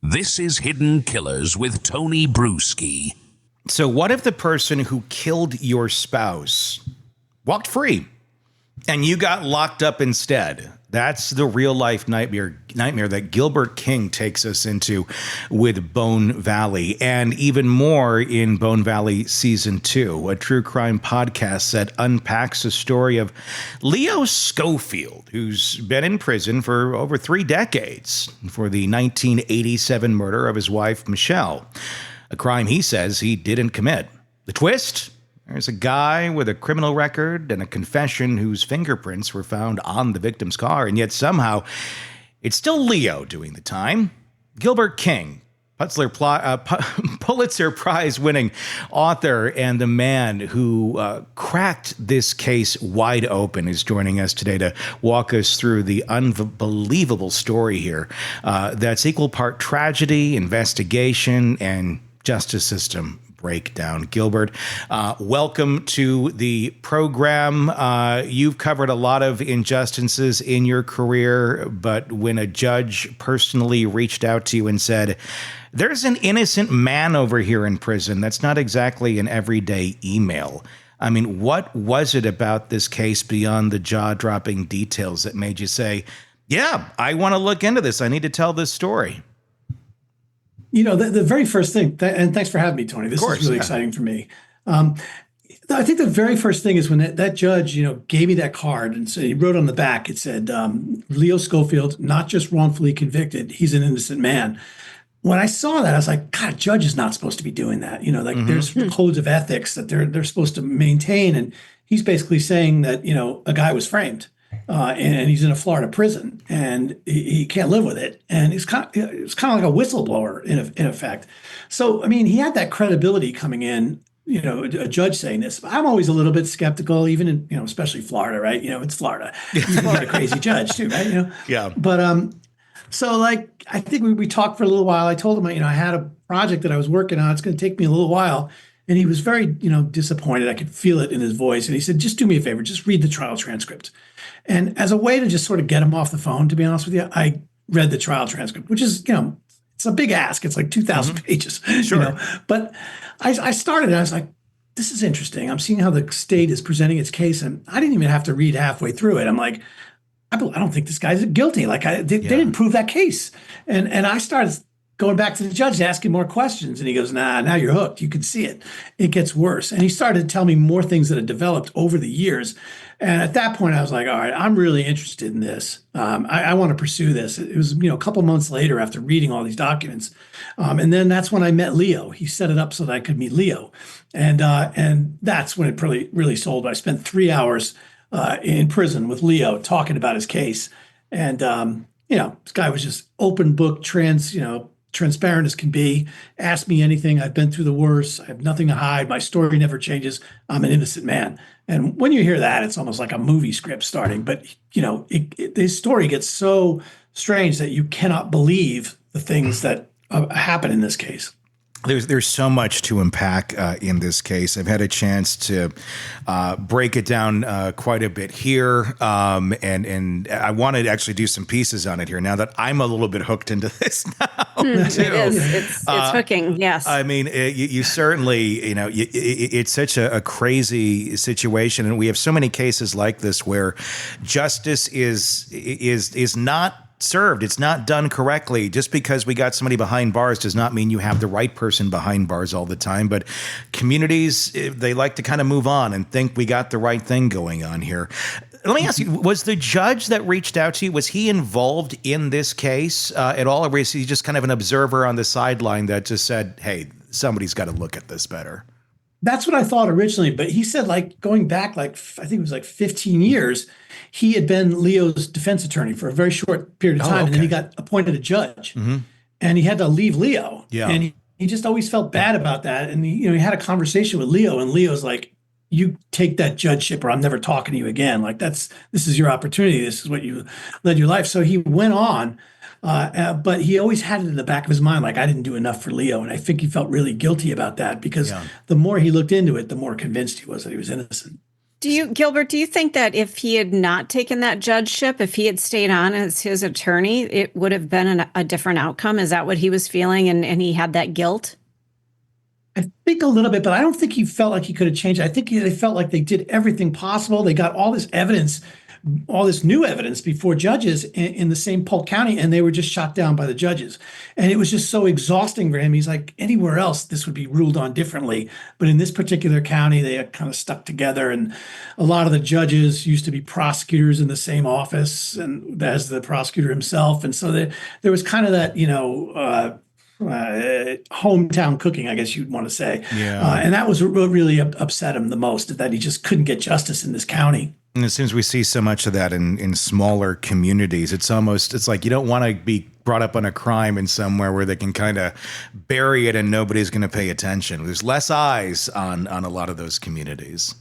This is Hidden Killers with Tony Bruschi. So what if the person who killed your spouse walked free and you got locked up instead? That's the real life nightmare that Gilbert King takes us into with Bone Valley, and even more in Bone Valley Season 2, a true crime podcast that unpacks the story of Leo Schofield, who's been in prison for over 3 decades for the 1987 murder of his wife, Michelle, a crime he says he didn't commit. The twist? There's a guy with a criminal record and a confession whose fingerprints were found on the victim's car, and yet somehow it's still Leo doing the time. Gilbert King, Pulitzer Prize-winning author and the man who cracked this case wide open, is joining us today to walk us through the unbelievable story here that's equal part tragedy, investigation, and justice system breakdown. Gilbert, welcome to the program. You've covered a lot of injustices in your career, but when a judge personally reached out to you and said, there's an innocent man over here in prison, that's not exactly an everyday email. I mean, what was it about this case beyond the jaw-dropping details that made you say, yeah, I want to look into this. I need to tell this story? You know, the very first thing, and thanks for having me, Tony. This is really exciting for me. I think the very first thing is when that judge, gave me that card and said, he wrote on the back, it said, Leo Schofield, not just wrongfully convicted, he's an innocent man. When I saw that, I was like, God, a judge is not supposed to be doing that. There's codes of ethics that they're supposed to maintain. And he's basically saying that, a guy was framed. And he's in a Florida prison, and he can't live with it. And it's kind of like a whistleblower in effect. So, I mean, he had that credibility coming in, a judge saying this. I'm always a little bit skeptical, even in, especially Florida, right? It's Florida. He's a Florida crazy judge too, right? Yeah. But so I think we talked for a little while. I told him, I had a project that I was working on. It's going to take me a little while. And he was very, disappointed. I could feel it in his voice. And he said, just do me a favor, just read the trial transcript. And as a way to just sort of get him off the phone, to be honest with you, I read the trial transcript, which is, it's a big ask. It's like 2,000 pages. Sure. But I started and I was like, this is interesting. I'm seeing how the state is presenting its case. And I didn't even have to read halfway through it. I'm like, I don't think this guy's guilty. They didn't prove that case. And I started going back to the judge, asking more questions. And he goes, nah, now you're hooked. You can see it. It gets worse. And he started to tell me more things that had developed over the years. And at that point, I was like, all right, I'm really interested in this. I want to pursue this. It was, a couple months later after reading all these documents. And then that's when I met Leo. He set it up so that I could meet Leo. And that's when it really sold. I spent 3 hours in prison with Leo talking about his case. And, this guy was just open book, transparent as can be. Ask me anything. I've been through the worst. I have nothing to hide. My story never changes. I'm an innocent man. And when you hear that, it's almost like a movie script starting. But, this story gets so strange that you cannot believe the things that happen in this case. There's so much to unpack in this case. I've had a chance to break it down quite a bit here, and I want to actually do some pieces on it here now that I'm a little bit hooked into this now. It is. It's hooking. Yes. I mean, you certainly, it's such a crazy situation, and we have so many cases like this where justice is not served. It's not done correctly. Just because we got somebody behind bars does not mean you have the right person behind bars all the time. But communities, they like to kind of move on and think we got the right thing going on here. Let me ask you, was the judge that reached out to you, was he involved in this case at all? Or was he just kind of an observer on the sideline that just said, hey, somebody's got to look at this better? That's what I thought originally, but he said going back I think it was 15 years, he had been Leo's defense attorney for a very short period of time, and then he got appointed a judge, and he had to leave Leo, and he just always felt bad about that, and he had a conversation with Leo, and Leo's like, you take that judgeship or I'm never talking to you again. This is your opportunity. This is what you led your life. So he went on. But he always had it in the back of his mind, I didn't do enough for Leo. And I think he felt really guilty about that because the more he looked into it, the more convinced he was that he was innocent. Gilbert, do you think that if he had not taken that judgeship, if he had stayed on as his attorney, it would have been a different outcome? Is that what he was feeling and he had that guilt? I think a little bit, but I don't think he felt like he could have changed it. I think they felt like they did everything possible. They got all this evidence, all this new evidence before judges in the same Polk County, and they were just shot down by the judges. And it was just so exhausting for him. He's like, anywhere else, this would be ruled on differently. But in this particular county, they had kind of stuck together. And a lot of the judges used to be prosecutors in the same office and as the prosecutor himself. And so there was kind of that, hometown cooking, I guess you'd want to say. Yeah. And that was what really upset him the most, that he just couldn't get justice in this county. And it seems we see so much of that in smaller communities. It's like you don't want to be brought up on a crime in somewhere where they can kind of bury it and nobody's going to pay attention. There's less eyes on a lot of those communities.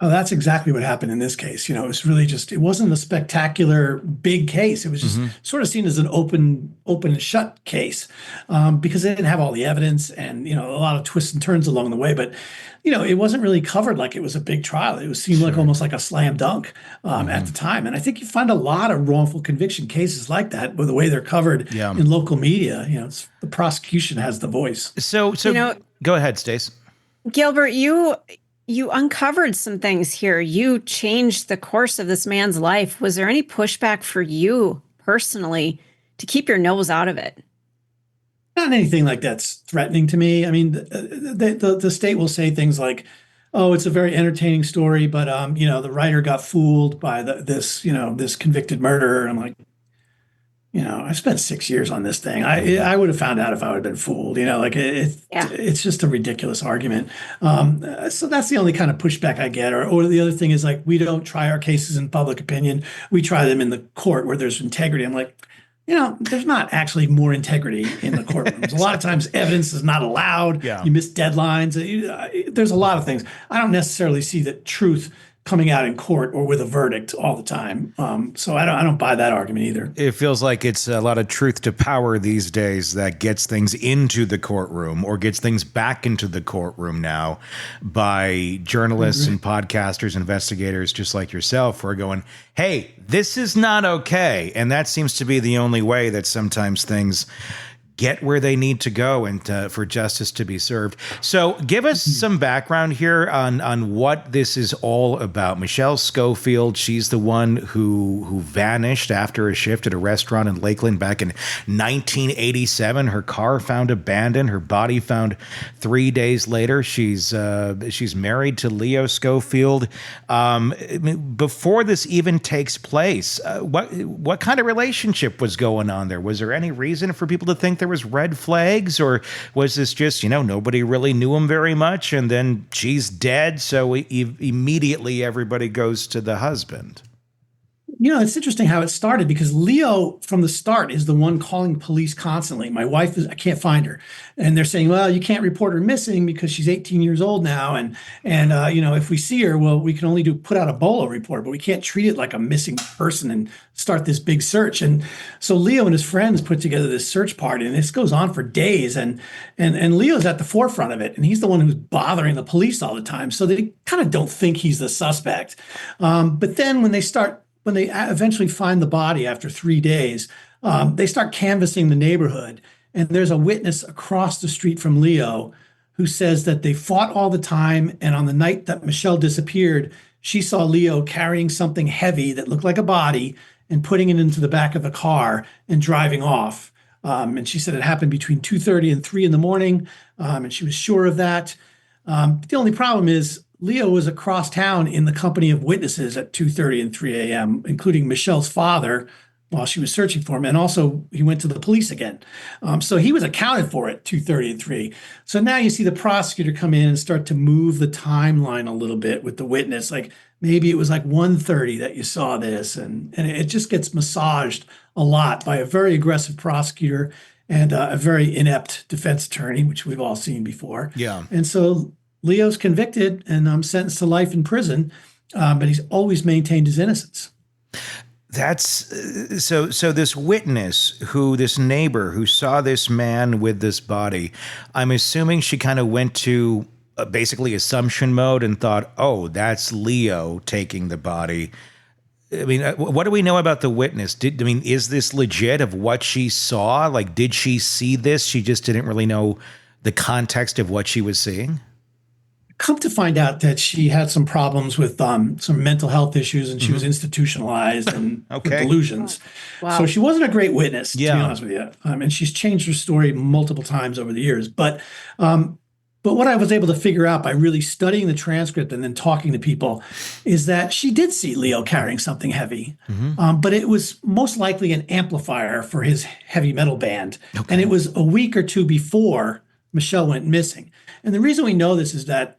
Oh, that's exactly what happened in this case. It was really it wasn't a spectacular big case. It was just sort of seen as an open and shut case because they didn't have all the evidence and, a lot of twists and turns along the way. But, it wasn't really covered like it was a big trial. It seemed like almost like a slam dunk at the time. And I think you find a lot of wrongful conviction cases like that with the way they're covered in local media. The prosecution has the voice. So go ahead, Stace. Gilbert, you uncovered some things here. You changed the course of this man's life. Was there any pushback for you personally to keep your nose out of it? Not anything like that's threatening to me. I mean, the state will say things like, "Oh, it's a very entertaining story, but the writer got fooled by this convicted murderer." I'm like, I spent 6 years on this thing. I would have found out if I would have been fooled. It's just a ridiculous argument. So that's the only kind of pushback I get. Or the other thing is like, we don't try our cases in public opinion. We try them in the court where there's integrity. I'm like, there's not actually more integrity in the courtrooms. A lot of times evidence is not allowed. Yeah. You miss deadlines. There's a lot of things. I don't necessarily see the truth coming out in court or with a verdict all the time. So I don't buy that argument either. It feels like it's a lot of truth to power these days that gets things into the courtroom or gets things back into the courtroom now by journalists and podcasters, investigators just like yourself who are going, hey, this is not okay. And that seems to be the only way that sometimes things get where they need to go and for justice to be served. So give us some background here on what this is all about. Michelle Schofield, she's the one who vanished after a shift at a restaurant in Lakeland back in 1987. Her car found abandoned, her body found 3 days later. She's married to Leo Schofield. Before this even takes place, what kind of relationship was going on there? Was there any reason for people to think there was red flags, or was this just, nobody really knew him very much and then she's dead, so immediately everybody goes to the husband? It's interesting how it started because Leo from the start is the one calling police constantly. My wife I can't find her. And they're saying, well, you can't report her missing because she's 18 years old now. And if we see her, well, we can only put out a BOLO report, but we can't treat it like a missing person and start this big search. And so Leo and his friends put together this search party, and this goes on for days. And Leo's at the forefront of it. And he's the one who's bothering the police all the time. So they kind of don't think he's the suspect. But then when they eventually find the body after 3 days, they start canvassing the neighborhood. And there's a witness across the street from Leo who says that they fought all the time. And on the night that Michelle disappeared, she saw Leo carrying something heavy that looked like a body and putting it into the back of the car and driving off. And she said it happened between 2:30 and 3 in the morning. And she was sure of that. The only problem is Leo was across town in the company of witnesses at 2:30 and 3 a.m., including Michelle's father, while she was searching for him. And also he went to the police again. So he was accounted for at 2:30 and 3. So now you see the prosecutor come in and start to move the timeline a little bit with the witness. Like maybe it was like 1:30 that you saw this. And it just gets massaged a lot by a very aggressive prosecutor and a very inept defense attorney, which we've all seen before. Yeah. And so Leo's convicted and sentenced to life in prison, but he's always maintained his innocence. That's so this witness this neighbor who saw this man with this body, I'm assuming she kind of went to basically assumption mode and thought, oh, that's Leo taking the body. I mean, what do we know about the witness? Is this legit of what she saw? Like, did she see this? She just didn't really know the context of what she was seeing? Come to find out that she had some problems with some mental health issues, and she was institutionalized and with delusions. Wow. So she wasn't a great witness, to be Yeah. honest with you. And she's changed her story multiple times over the years. But what I was able to figure out by really studying the transcript and then talking to people is that she did see Leo carrying something heavy, but it was most likely an amplifier for his heavy metal band. Okay. And it was a week or two before Michelle went missing. And the reason we know this is that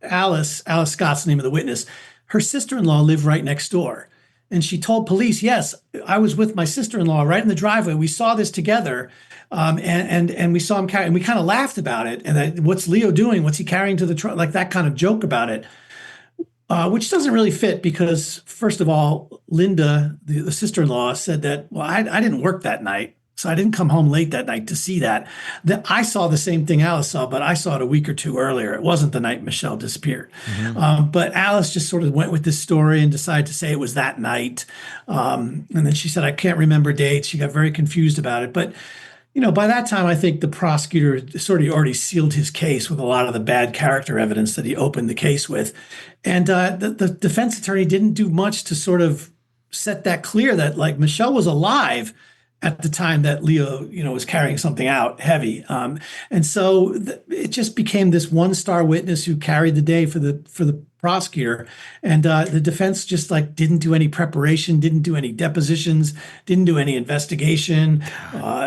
Alice Scott's the name of the witness, her sister-in-law lived right next door. And she told police, yes, I was with my sister-in-law right in the driveway. We saw this together. And we saw him carry, and we kind of laughed about it. And what's Leo doing? What's he carrying to the truck? Like that kind of joke about it, which doesn't really fit because, first of all, Linda, the sister-in-law, said that, well, I didn't work that night. So I didn't come home late that night to see that. I saw the same thing Alice saw, but I saw it a week or two earlier. It wasn't the night Michelle disappeared. But Alice just sort of went with this story and decided to say it was that night. And then she said, I can't remember dates. She got very confused about it. But by that time, I think the prosecutor sort of already sealed his case with a lot of the bad character evidence that he opened the case with. And the defense attorney didn't do much to sort of set that clear that like Michelle was alive at the time that Leo, was carrying something out heavy. And so it just became this one-star witness who carried the day for the prosecutor. And the defense just like didn't do any preparation, didn't do any depositions, didn't do any investigation.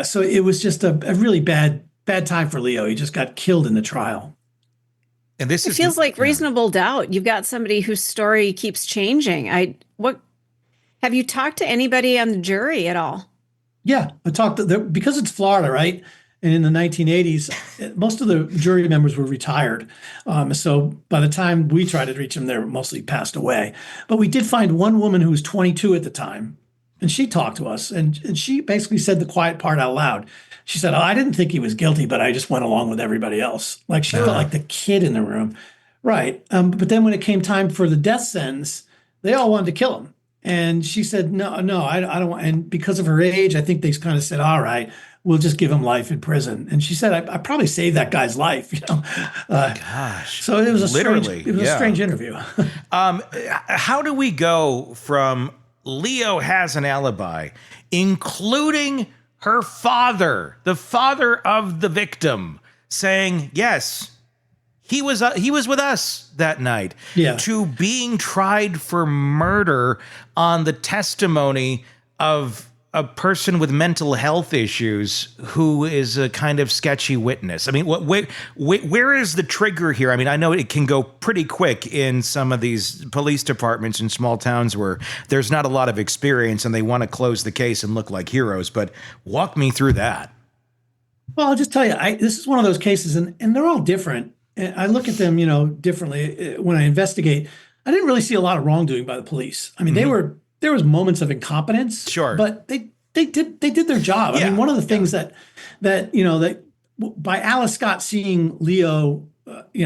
So it was just a really bad time for Leo. He just got killed in the trial. And this feels like reasonable doubt. You've got somebody whose story keeps changing. Have you talked to anybody on the jury at all? Yeah, I talked to because it's Florida, right? And in the 1980s, most of the jury members were retired. So by the time we tried to reach them, they were mostly passed away. But we did find one woman who was 22 at the time, and she talked to us, and she basically said the quiet part out loud. She said, I didn't think he was guilty, but I just went along with everybody else. Like she felt like the kid in the room. Right. But then when it came time for the death sentence, they all wanted to kill him. And she said, no, I don't want. And because of her age, I think they kind of said, all right, we'll just give him life in prison. And she said, I probably saved that guy's life. Gosh. So it was a a strange interview. How do we go from Leo has an alibi, including her father, the father of the victim, saying, yes, he was with us that night, to being tried for murder on the testimony of a person with mental health issues who is a kind of sketchy witness? I mean, where is the trigger here? I mean, I know it can go pretty quick in some of these police departments in small towns where there's not a lot of experience and they want to close the case and look like heroes, but walk me through that. Well, I'll just tell you, this is one of those cases, and they're all different. And I look at them, differently. When I investigate, I didn't really see a lot of wrongdoing by the police. I mean, there was moments of incompetence, sure, but they did their job. I mean, one of the things that by Alice Scott seeing Leo,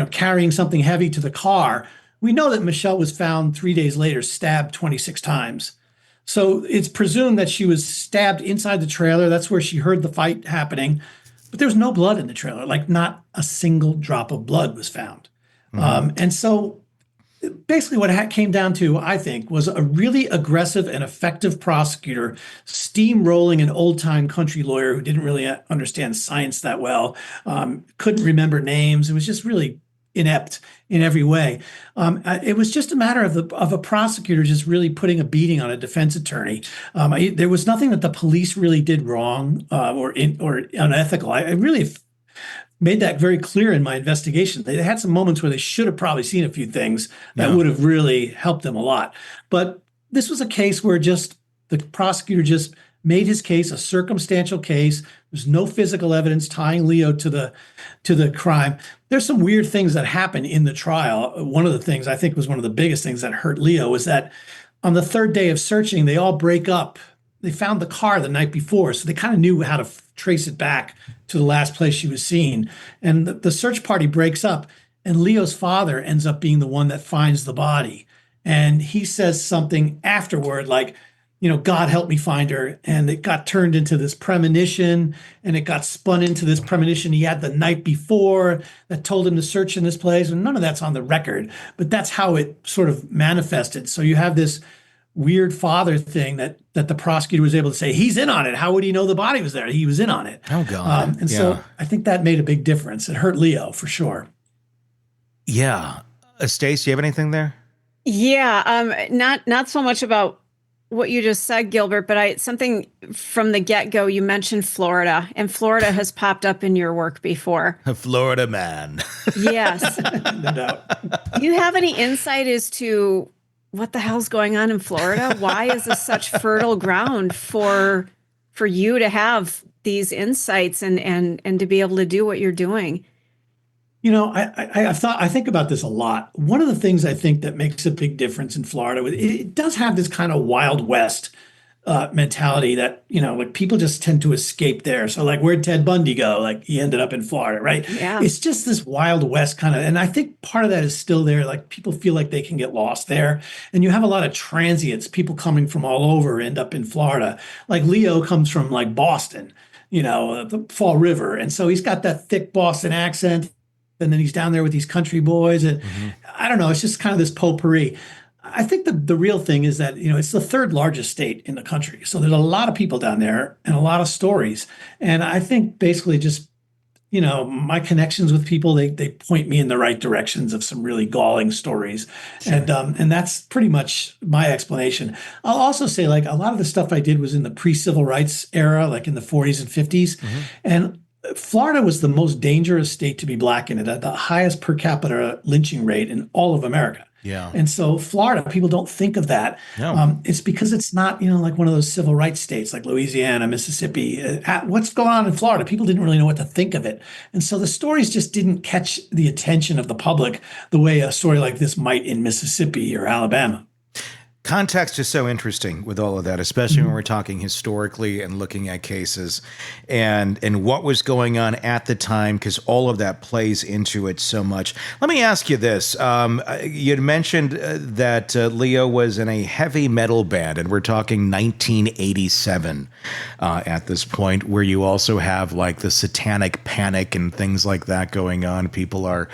carrying something heavy to the car, we know that Michelle was found 3 days later, stabbed 26 times. So it's presumed that she was stabbed inside the trailer. That's where she heard the fight happening. But there was no blood in the trailer, like not a single drop of blood was found. And so basically what it came down to, I think, was a really aggressive and effective prosecutor steamrolling an old-time country lawyer who didn't really understand science that well, couldn't remember names. It was just really inept in every way. It was just a matter of a prosecutor just really putting a beating on a defense attorney. There was nothing that the police really did wrong or unethical. I really made that very clear in my investigation. They had some moments where they should have probably seen a few things that would have really helped them a lot. But this was a case where just the prosecutor just made his case a circumstantial case. There's no physical evidence tying Leo to the crime. There's some weird things that happen in the trial. One of the things I think was one of the biggest things that hurt Leo was that on the third day of searching, they all break up. they found the car the night before, so they kind of knew how to trace it back to the last place she was seen. And the search party breaks up, and Leo's father ends up being the one that finds the body. And he says something afterward, like, God help me find her. And it got turned into this premonition, and it got spun into this premonition he had the night before that told him to search in this place. And none of that's on the record, but that's how it sort of manifested. So you have this weird father thing that the prosecutor was able to say, he's in on it. How would he know the body was there? He was in on it. Oh, God. So I think that made a big difference. It hurt Leo for sure. Yeah. Stace, do you have anything there? Yeah. Not so much about what you just said, Gilbert, but something from the get-go, you mentioned Florida, and Florida has popped up in your work before. A Florida man. Yes. No doubt. Do you have any insight as to what the hell's going on in Florida? Why is this such fertile ground for you to have these insights and to be able to do what you're doing? I think about this a lot. One of the things I think that makes a big difference in Florida, it does have this kind of Wild West mentality that, like people just tend to escape there. So like, where'd Ted Bundy go? Like he ended up in Florida, right? Yeah. It's just this Wild West kind of, and I think part of that is still there. Like people feel like they can get lost there. And you have a lot of transients, people coming from all over end up in Florida. Like Leo comes from like Boston, the Fall River. And so he's got that thick Boston accent. And then he's down there with these country boys. And I don't know, it's just kind of this potpourri. I think the real thing is that, it's the third largest state in the country. So there's a lot of people down there and a lot of stories. And I think basically just, my connections with people, they point me in the right directions of some really galling stories. Sure. And that's pretty much my explanation. I'll also say like a lot of the stuff I did was in the pre-civil rights era, like in the 40s and 50s. And Florida was the most dangerous state to be black in. It had the highest per capita lynching rate in all of America. Yeah. And so Florida, people don't think of that. No. It's because it's not, like one of those civil rights states like Louisiana, Mississippi. What's going on in Florida? People didn't really know what to think of it. And so the stories just didn't catch the attention of the public the way a story like this might in Mississippi or Alabama. Context is so interesting with all of that, especially when we're talking historically and looking at cases and what was going on at the time, because all of that plays into it so much. Let me ask you this. You'd mentioned that Leo was in a heavy metal band, and we're talking 1987 at this point, where you also have like the satanic panic and things like that going on. People are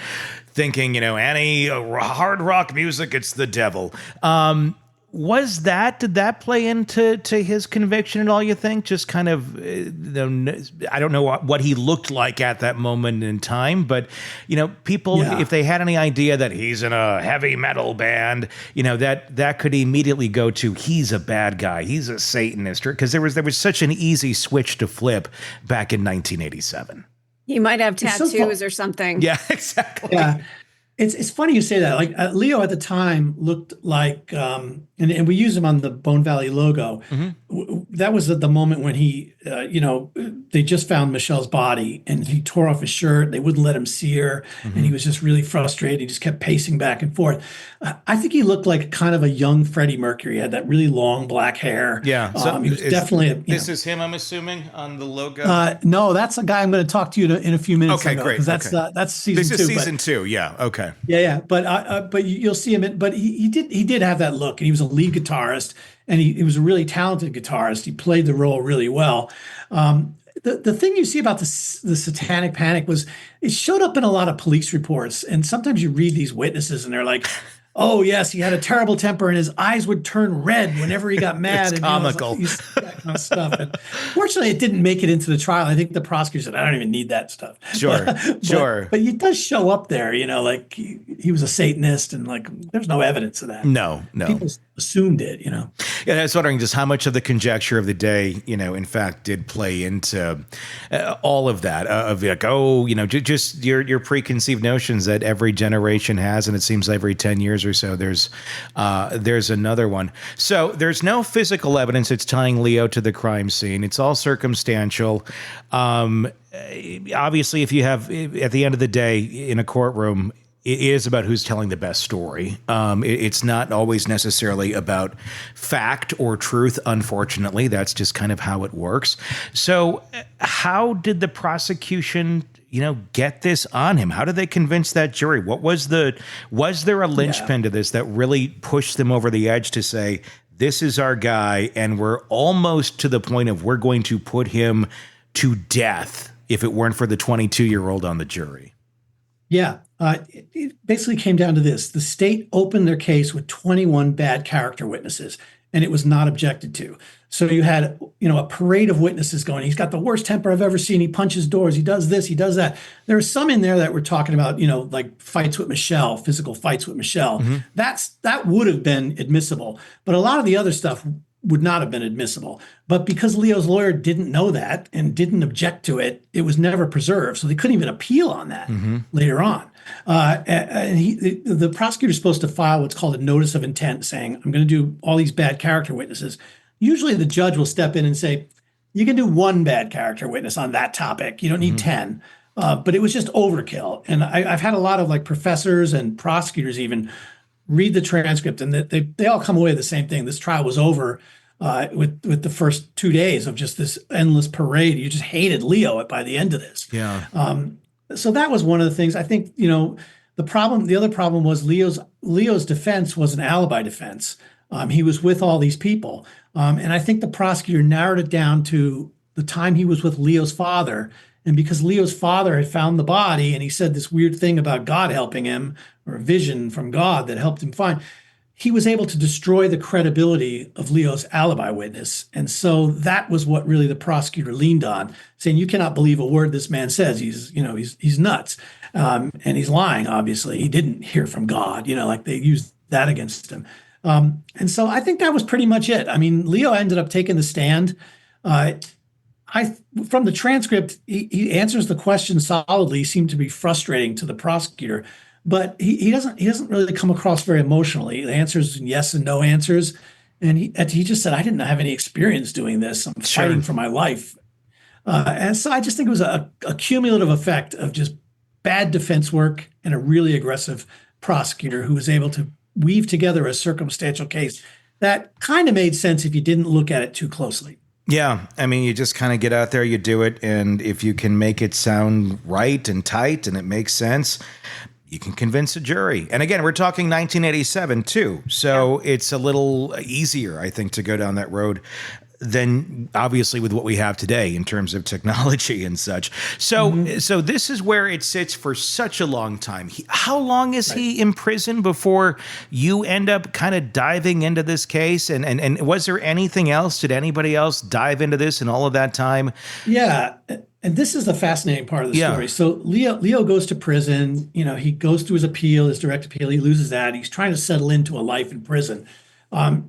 thinking, any hard rock music, it's the devil. Did that play into his conviction at all, you think? Just kind of, I don't know what he looked like at that moment in time, but, people, if they had any idea that he's in a heavy metal band, that could immediately go to, he's a bad guy, he's a Satanist, because there was such an easy switch to flip back in 1987. He might have tattoos or something. Yeah, exactly. Yeah. It's funny you say that. Like Leo at the time looked like, and we use him on the Bone Valley logo. That was at the moment when he, they just found Michelle's body, and he tore off his shirt. They wouldn't let him see her, and he was just really frustrated. He just kept pacing back and forth. I think he looked like kind of a young Freddie Mercury. He had that really long black hair. Yeah, so he was definitely. This is him, I'm assuming, on the logo. No, that's a guy I'm going to talk to you in a few minutes. Okay, great. Because that's season 2. This is season 2. Yeah. Okay. Yeah. But you'll see him. But he did have that look, and he was a lead guitarist, and he was a really talented guitarist. He played the role really well. The thing you see about the satanic panic was it showed up in a lot of police reports, and sometimes you read these witnesses, and they're like, oh, yes, he had a terrible temper and his eyes would turn red whenever he got mad. It's and comical. That kind of stuff. And fortunately, it didn't make it into the trial. I think the prosecutor said, I don't even need that stuff. Sure. But it does show up there, like he was a Satanist, and like there's no evidence of that. No. People assumed it, Yeah, I was wondering just how much of the conjecture of the day, in fact, did play into all of that, of like, just your preconceived notions that every generation has, and it seems every 10 years or so there's another one. So there's no physical evidence that's tying Leo to the crime scene. It's all circumstantial. Obviously, if you have, at the end of the day in a courtroom, it is about who's telling the best story. It's not always necessarily about fact or truth, unfortunately. That's just kind of how it works. So how did the prosecution, get this on him? How did they convince that jury? Was there a linchpin to this that really pushed them over the edge to say, this is our guy, and we're almost to the point of we're going to put him to death if it weren't for the 22-year-old on the jury? Yeah. It basically came down to this. The state opened their case with 21 bad character witnesses, and it was not objected to. So you had, a parade of witnesses going, he's got the worst temper I've ever seen. He punches doors. He does this. He does that. There were some in there that were talking about, like fights with Michelle, physical fights with Michelle. Mm-hmm. That would have been admissible. But a lot of the other stuff would not have been admissible. But because Leo's lawyer didn't know that and didn't object to it, it was never preserved. So they couldn't even appeal on that later on. The prosecutor's supposed to file what's called a notice of intent saying, I'm going to do all these bad character witnesses. Usually the judge will step in and say, you can do one bad character witness on that topic. You don't need 10. But it was just overkill. And I've had a lot of professors and prosecutors even read the transcript, and they all come away with the same thing. This trial was over with the first 2 days of just this endless parade. You just hated Leo by the end of this. Yeah. So that was one of the things. I think, the other problem was Leo's defense was an alibi defense. He was with all these people. And I think the prosecutor narrowed it down to the time he was with Leo's father. And because Leo's father had found the body and he said this weird thing about God helping him, or a vision from God that helped him find, he was able to destroy the credibility of Leo's alibi witness. And so that was what really the prosecutor leaned on, saying, you cannot believe a word this man says. He's nuts. And he's lying, obviously. He didn't hear from God, they used that against him. And so I think that was pretty much it. I mean, Leo ended up taking the stand. From the transcript, he answers the question solidly. He seemed to be frustrating to the prosecutor, but he doesn't really come across very emotionally. The answers yes and no answers, and he just said, "I didn't have any experience doing this. I'm fighting for my life," and so I just think it was a cumulative effect of just bad defense work and a really aggressive prosecutor who was able to weave together a circumstantial case that kind of made sense if you didn't look at it too closely. Yeah. I mean, you just kind of get out there, you do it. And if you can make it sound right and tight and it makes sense, you can convince a jury. And again, we're talking 1987 too. So it's a little easier, I think, to go down that road than obviously with what we have today in terms of technology and such. So so this is where it sits for such a long time. How long is he in prison before you end up kind of diving into this case? And was there anything else? Did anybody else dive into this in all of that time? Yeah. And this is the fascinating part of the story. So Leo goes to prison. He goes through his appeal, his direct appeal. He loses that. He's trying to settle into a life in prison.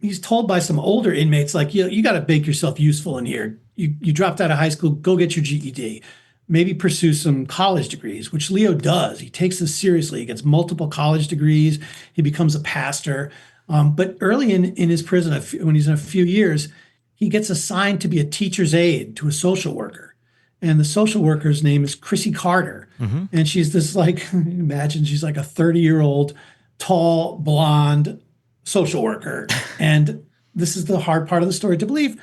He's told by some older inmates, you got to make yourself useful in here. You dropped out of high school, go get your GED. Maybe pursue some college degrees, which Leo does. He takes this seriously. He gets multiple college degrees. He becomes a pastor. But early in his prison, when he's in a few years, he gets assigned to be a teacher's aide to a social worker. And the social worker's name is Chrissy Carter. Mm-hmm. And she's this imagine she's like a 30-year-old, tall, blonde social worker. And this is the hard part of the story to believe.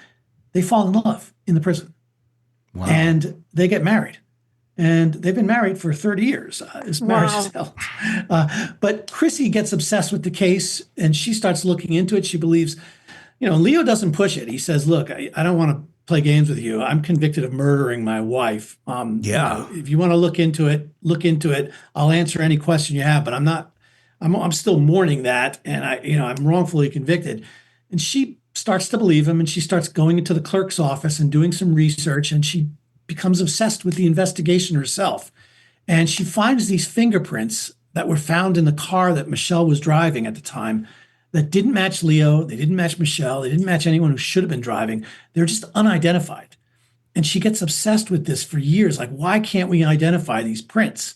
They fall in love in the prison. Wow. And they get married. And they've been married for 30 years. This marriage is held. But Chrissy gets obsessed with the case and she starts looking into it. She believes, Leo doesn't push it. He says, look, I don't want to play games with you. I'm convicted of murdering my wife. If you want to look into it. I'll answer any question you have, but I'm still mourning that, and I'm wrongfully convicted. And she starts to believe him, and she starts going into the clerk's office and doing some research, and she becomes obsessed with the investigation herself. And she finds these fingerprints that were found in the car that Michelle was driving at the time that didn't match Leo, they didn't match Michelle, they didn't match anyone who should have been driving. They're just unidentified. And she gets obsessed with this for years. Why can't we identify these prints?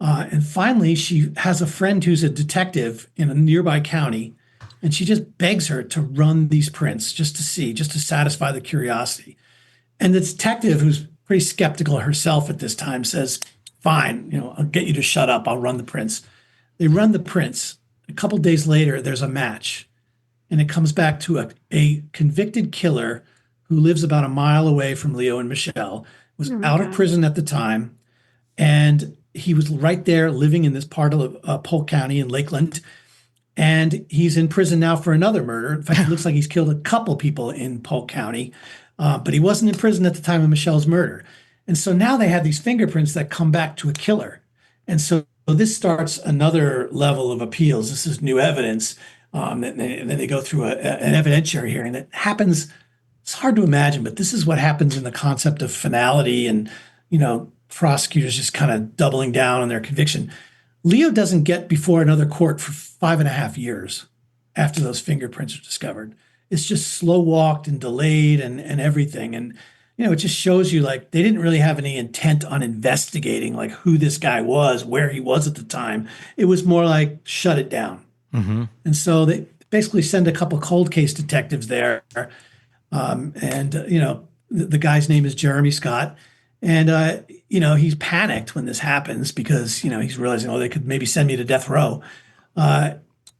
And finally, she has a friend who's a detective in a nearby county, and she just begs her to run these prints just to satisfy the curiosity. And the detective, who's pretty skeptical herself at this time, says, fine, I'll get you to shut up. I'll run the prints. They run the prints. A couple days later, there's a match, and it comes back to a convicted killer who lives about a mile away from Leo and Michelle, was out of prison at the time, and he was right there living in this part of Polk County in Lakeland. And he's in prison now for another murder. In fact, it looks like he's killed a couple people in Polk County, but he wasn't in prison at the time of Michelle's murder. And so now they have these fingerprints that come back to a killer. And so this starts another level of appeals. This is new evidence. And then they go through an evidentiary hearing that happens. It's hard to imagine, but this is what happens in the concept of finality and, prosecutors just kind of doubling down on their conviction. Leo doesn't get before another court for 5.5 years after those fingerprints are discovered. It's just slow walked and delayed and everything. And, it just shows you like they didn't really have any intent on investigating like who this guy was, where he was at the time. It was more like shut it down. Mm-hmm. And so they basically send a couple cold case detectives there. The guy's name is Jeremy Scott. And, he's panicked when this happens because, he's realizing, they could maybe send me to death row.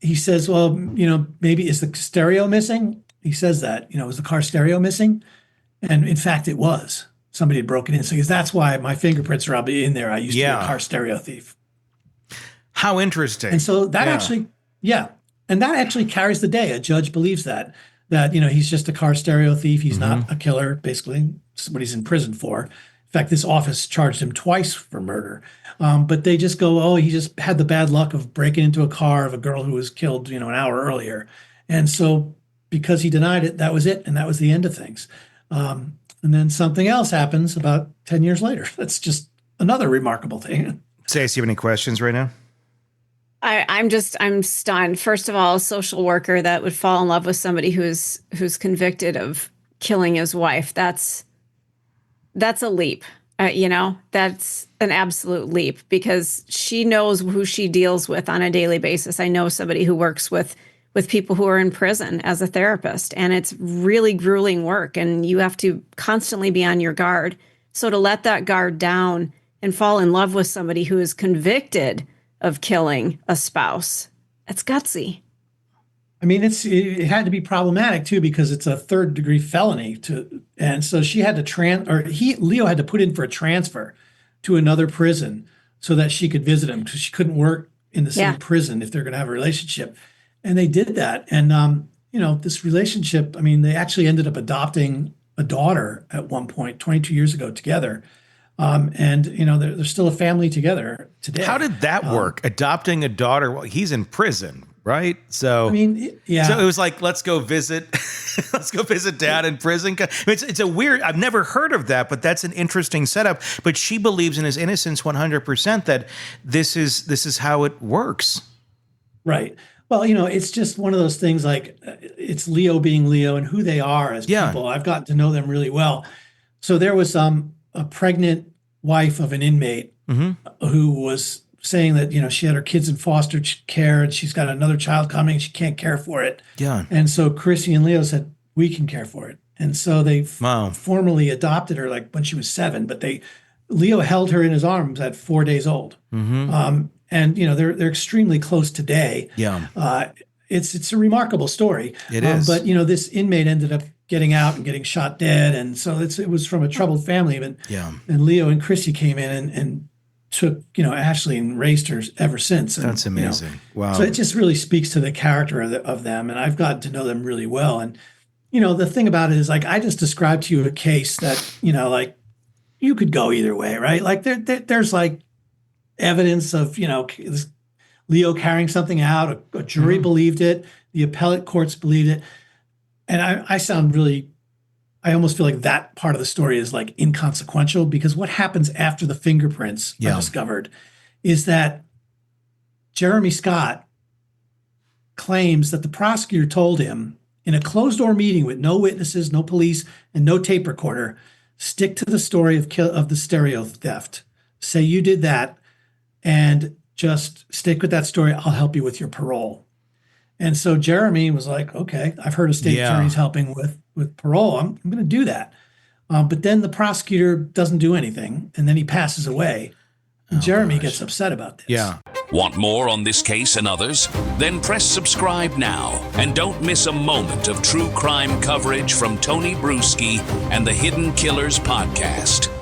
He says, well, maybe is the stereo missing? He says that, was the car stereo missing? And in fact, it was. Somebody had broken in. So he goes, that's why my fingerprints are probably in there. I used to be a car stereo thief. How interesting. And so that and that actually carries the day. A judge believes that, he's just a car stereo thief. He's not a killer, basically. That's what he's in prison for. In fact, this office charged him twice for murder. But they just go, he just had the bad luck of breaking into a car of a girl who was killed, an hour earlier. And so because he denied it, that was it. And that was the end of things. And then something else happens about 10 years later. That's just another remarkable thing. Stace, you have any questions right now? I'm stunned. First of all, a social worker that would fall in love with somebody who's convicted of killing his wife. That's a leap. That's an absolute leap because she knows who she deals with on a daily basis. I know somebody who works with people who are in prison as a therapist, and it's really grueling work, and you have to constantly be on your guard. So to let that guard down and fall in love with somebody who is convicted of killing a spouse, that's gutsy. I mean, it had to be problematic too because it's a third-degree felony and so she had to Leo had to put in for a transfer to another prison so that she could visit him because she couldn't work in the same prison if they're going to have a relationship, and they did that. And this relationship, I mean, they actually ended up adopting a daughter at one point 22 years ago together. They're still a family together today. How did that work? Adopting a daughter while he's in prison, right? So, I mean, yeah. So it was like, let's go visit dad in prison. It's a weird, I've never heard of that, but that's an interesting setup. But she believes in his innocence 100% that this is how it works. Right. Well, it's just one of those things like it's Leo being Leo and who they are as people. I've gotten to know them really well. So there was a pregnant wife of an inmate who was saying that, she had her kids in foster care and she's got another child coming. She can't care for it. Yeah. And so Chrissy and Leo said, we can care for it. And so they formally adopted her like when she was 7, but Leo held her in his arms at 4 days old. And, they're extremely close today. Yeah. It's a remarkable story. It is. But, this inmate ended up getting out and getting shot dead. And so it was from a troubled family. And Leo and Chrissy came in and took, Ashley and raised her ever since. And, that's amazing. Wow. So it just really speaks to the character of them. And I've gotten to know them really well. And, the thing about it is like, I just described to you a case that, like you could go either way, right? Like there's like evidence of, Leo carrying something out. A jury believed it. The appellate courts believed it. And I almost feel like that part of the story is like inconsequential because what happens after the fingerprints are discovered is that Jeremy Scott claims that the prosecutor told him in a closed-door meeting with no witnesses, no police, and no tape recorder, stick to the story of the stereo theft. Say you did that and just stick with that story. I'll help you with your parole. And so Jeremy was like, okay, I've heard of state attorneys helping with parole. I'm going to do that. But then the prosecutor doesn't do anything, and then he passes away. And Jeremy gets upset about this. Yeah. Want more on this case and others? Then press subscribe now and don't miss a moment of true crime coverage from Tony Bruschi and the Hidden Killers podcast.